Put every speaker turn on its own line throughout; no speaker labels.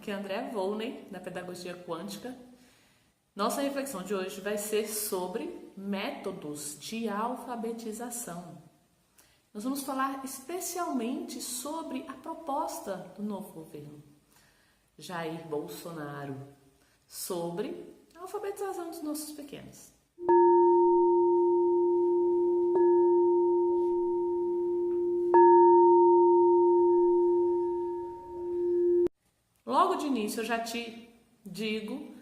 aqui é Andréa Volney, da Pedagogia Quântica. Nossa reflexão de hoje vai ser sobre métodos de alfabetização. Nós vamos falar especialmente sobre a proposta do novo governo, Jair Bolsonaro, sobre a alfabetização dos nossos pequenos. Logo de início eu já te digo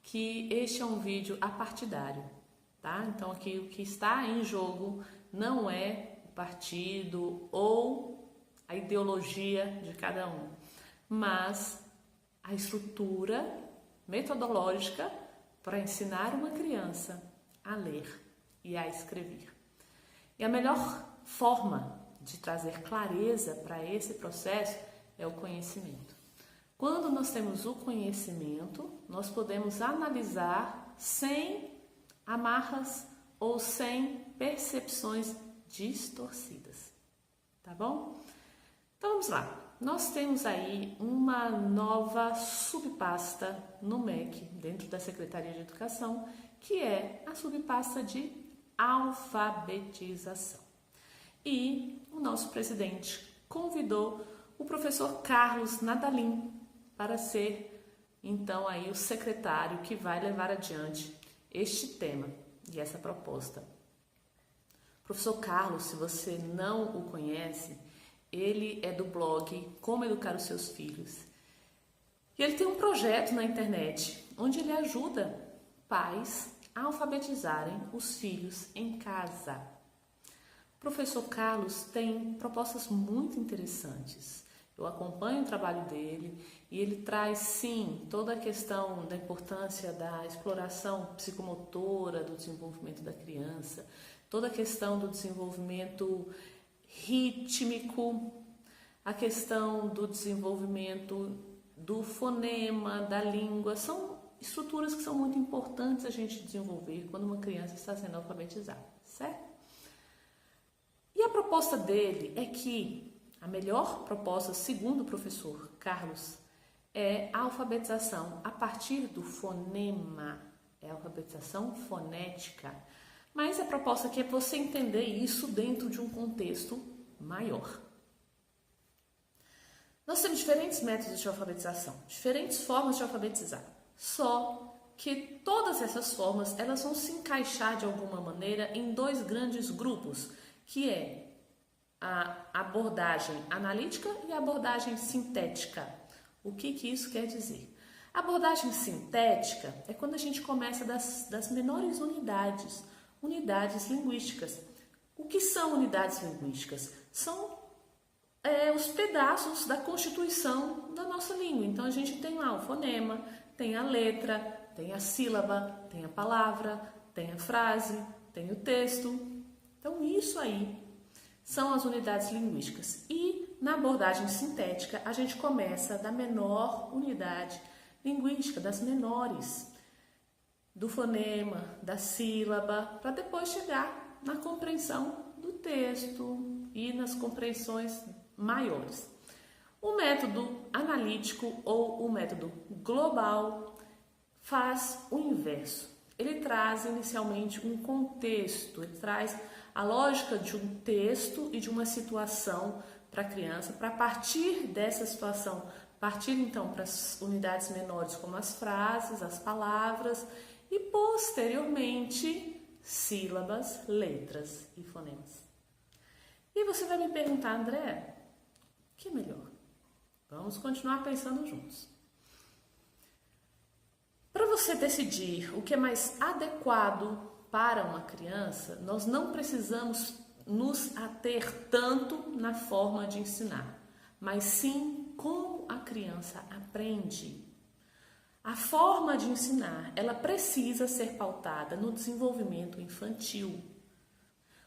que este é um vídeo apartidário, tá? Então aqui o que está em jogo não é o partido ou a ideologia de cada um, mas a estrutura metodológica para ensinar uma criança a ler e a escrever. E a melhor forma de trazer clareza para esse processo é o conhecimento. Quando nós temos o conhecimento, nós podemos analisar sem amarras ou sem percepções distorcidas, tá bom? Então vamos lá. Nós temos aí uma nova subpasta no MEC, dentro da Secretaria de Educação, que é a subpasta de alfabetização. E o nosso presidente convidou o professor Carlos Nadalim para ser, então, aí o secretário que vai levar adiante este tema e essa proposta. O professor Carlos, se você não o conhece, ele é do blog Como Educar os Seus Filhos. E ele tem um projeto na internet onde ele ajuda pais a alfabetizarem os filhos em casa. O professor Carlos tem propostas muito interessantes. Eu acompanho o trabalho dele e ele traz, sim, toda a questão da importância da exploração psicomotora, do desenvolvimento da criança, toda a questão do desenvolvimento rítmico, a questão do desenvolvimento do fonema, da língua. São estruturas que são muito importantes a gente desenvolver quando uma criança está sendo alfabetizada, certo? E a proposta dele é que a melhor proposta, segundo o professor Carlos, é a alfabetização a partir do fonema, é a alfabetização fonética. Mas a proposta aqui é você entender isso dentro de um contexto maior. Nós temos diferentes métodos de alfabetização, diferentes formas de alfabetizar. Só que todas essas formas, elas vão se encaixar de alguma maneira em dois grandes grupos, que é a abordagem analítica e a abordagem sintética. O que isso quer dizer? A abordagem sintética é quando a gente começa das menores unidades linguísticas. O que são unidades linguísticas? São os pedaços da constituição da nossa língua. Então a gente tem lá o fonema, tem a letra, tem a sílaba, tem a palavra, tem a frase, tem o texto. Então isso aí são as unidades linguísticas. E na abordagem sintética, a gente começa da menor unidade linguística, das menores, do fonema, da sílaba, para depois chegar na compreensão do texto e nas compreensões maiores. O método analítico ou o método global faz o inverso. Ele traz inicialmente um contexto, ele traz a lógica de um texto e de uma situação para a criança, para partir dessa situação, partir então para as unidades menores como as frases, as palavras e posteriormente sílabas, letras e fonemas. E você vai me perguntar, André, o que é melhor? Vamos continuar pensando juntos. Para você decidir o que é mais adequado para uma criança, nós não precisamos nos ater tanto na forma de ensinar, mas sim como a criança aprende. A forma de ensinar, ela precisa ser pautada no desenvolvimento infantil,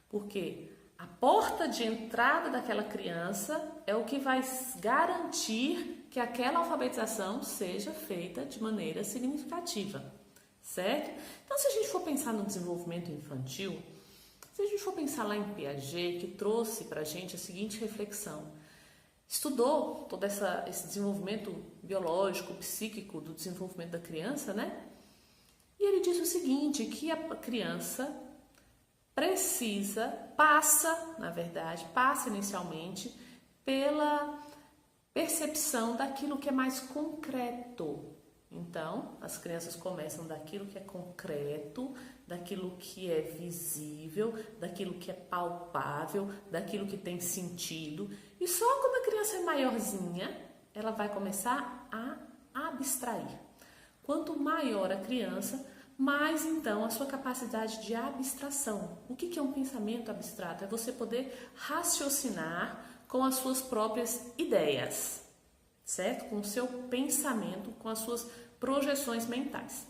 porque a porta de entrada daquela criança é o que vai garantir que aquela alfabetização seja feita de maneira significativa, certo? Então, se a gente for pensar no desenvolvimento infantil, se a gente for pensar lá em Piaget, que trouxe para a gente a seguinte reflexão, estudou todo esse desenvolvimento biológico, psíquico do desenvolvimento da criança, né? E ele diz o seguinte, que a criança passa inicialmente pela percepção daquilo que é mais concreto. Então, as crianças começam daquilo que é concreto, daquilo que é visível, daquilo que é palpável, daquilo que tem sentido. E só quando a criança é maiorzinha, ela vai começar a abstrair. Quanto maior a criança, mais então a sua capacidade de abstração. O que é um pensamento abstrato? É você poder raciocinar com as suas próprias ideias, certo? Com o seu pensamento, com as suas projeções mentais.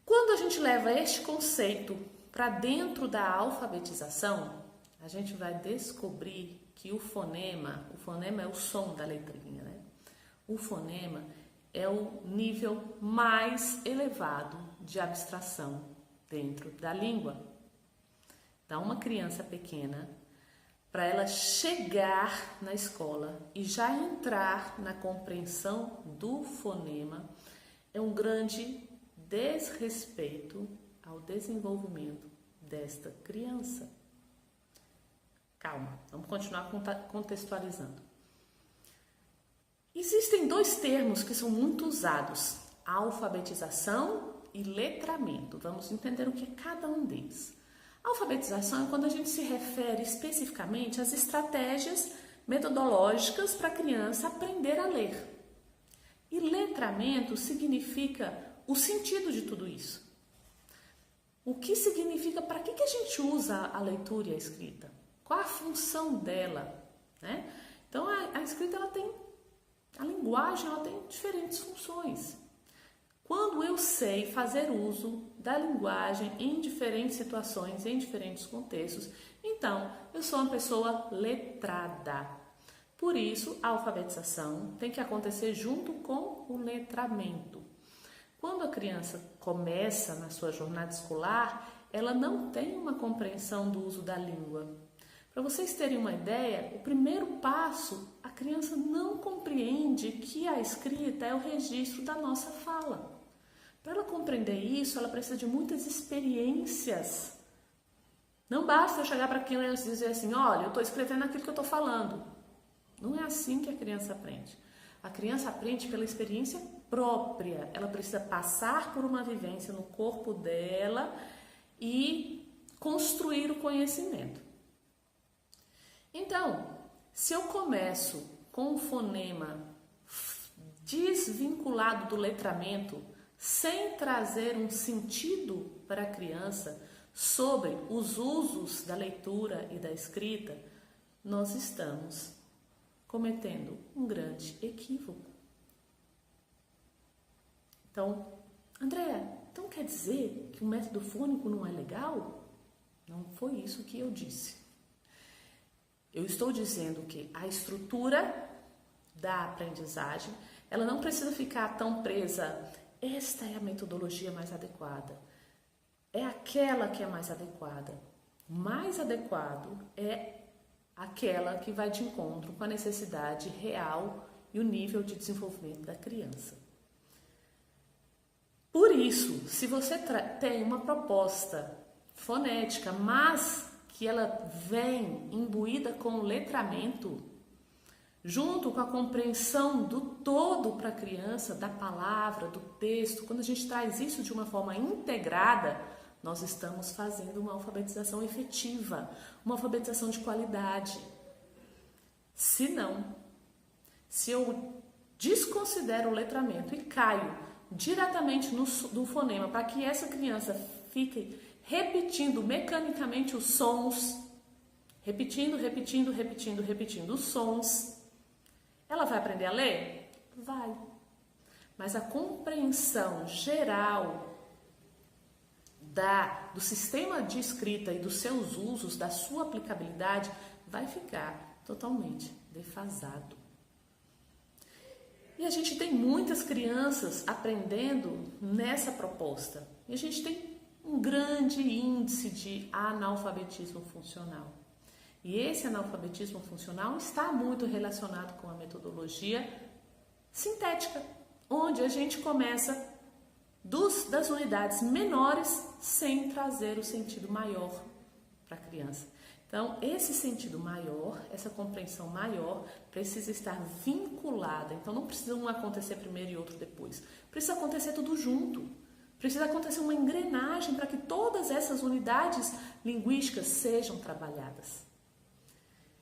Quando a gente leva este conceito para dentro da alfabetização, a gente vai descobrir que o fonema é o som da letrinha, né? O fonema é o nível mais elevado de abstração dentro da língua. Então, uma criança pequena, para ela chegar na escola e já entrar na compreensão do fonema, é um grande desrespeito ao desenvolvimento desta criança. Calma, vamos continuar contextualizando. Existem dois termos que são muito usados, alfabetização e letramento. Vamos entender o que é cada um deles. Alfabetização é quando a gente se refere especificamente às estratégias metodológicas para a criança aprender a ler. E letramento significa o sentido de tudo isso. O que significa, para que a gente usa a leitura e a escrita? Qual a função dela? Né? Então, a escrita, a linguagem, ela tem diferentes funções. Quando eu sei fazer uso da linguagem em diferentes situações, em diferentes contextos, então eu sou uma pessoa letrada. Por isso, a alfabetização tem que acontecer junto com o letramento. Quando a criança começa na sua jornada escolar, ela não tem uma compreensão do uso da língua. Para vocês terem uma ideia, o primeiro passo, a criança não compreende que a escrita é o registro da nossa fala. Para ela compreender isso, ela precisa de muitas experiências. Não basta eu chegar para a criança e dizer assim, olha, eu estou escrevendo aquilo que eu estou falando. Não é assim que a criança aprende. A criança aprende pela experiência própria. Ela precisa passar por uma vivência no corpo dela e construir o conhecimento. Então, se eu começo com um fonema desvinculado do letramento, sem trazer um sentido para a criança sobre os usos da leitura e da escrita, nós estamos cometendo um grande equívoco. Então, Andréa, então quer dizer que o método fônico não é legal? Não foi isso que eu disse. Eu estou dizendo que a estrutura da aprendizagem, ela não precisa ficar tão presa. Esta é a metodologia mais adequada. É aquela que é mais adequada. Mais adequado é aquela que vai de encontro com a necessidade real e o nível de desenvolvimento da criança. Por isso, se você tem uma proposta fonética, mas que ela vem imbuída com o letramento, junto com a compreensão do todo para a criança, da palavra, do texto, quando a gente traz isso de uma forma integrada, nós estamos fazendo uma alfabetização efetiva, uma alfabetização de qualidade. Se não, se eu desconsidero o letramento e caio diretamente no fonema para que essa criança fique repetindo mecanicamente os sons, repetindo os sons, ela vai aprender a ler? Vai. Mas a compreensão geral do sistema de escrita e dos seus usos, da sua aplicabilidade, vai ficar totalmente defasado. E a gente tem muitas crianças aprendendo nessa proposta. E a gente tem um grande índice de analfabetismo funcional. E esse analfabetismo funcional está muito relacionado com a metodologia sintética, onde a gente começa das unidades menores sem trazer o sentido maior para a criança. Então, esse sentido maior, essa compreensão maior, precisa estar vinculada. Então, não precisa um acontecer primeiro e outro depois. Precisa acontecer tudo junto. Precisa acontecer uma engrenagem para que todas essas unidades linguísticas sejam trabalhadas.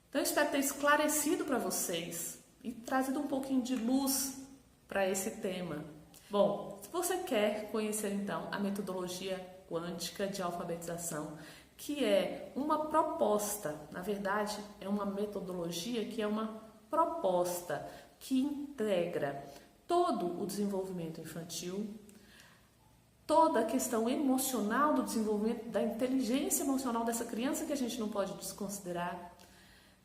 Então, eu espero ter esclarecido para vocês e trazido um pouquinho de luz para esse tema. Bom, se você quer conhecer então a metodologia quântica de alfabetização, que é uma proposta, na verdade é uma metodologia que é uma proposta que integra todo o desenvolvimento infantil, toda a questão emocional do desenvolvimento da inteligência emocional dessa criança que a gente não pode desconsiderar,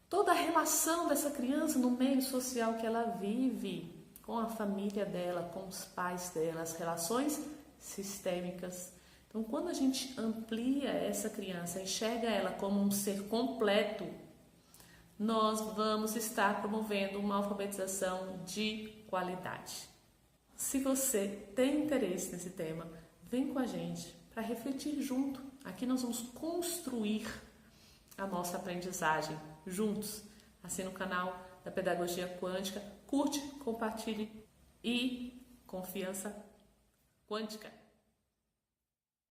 toda a relação dessa criança no meio social que ela vive, com a família dela, com os pais dela, as relações sistêmicas. Então, quando a gente amplia essa criança, enxerga ela como um ser completo, nós vamos estar promovendo uma alfabetização de qualidade. Se você tem interesse nesse tema, vem com a gente para refletir junto. Aqui nós vamos construir a nossa aprendizagem juntos. Assina o canal da Pedagogia Quântica, curte, compartilhe e confiança quântica.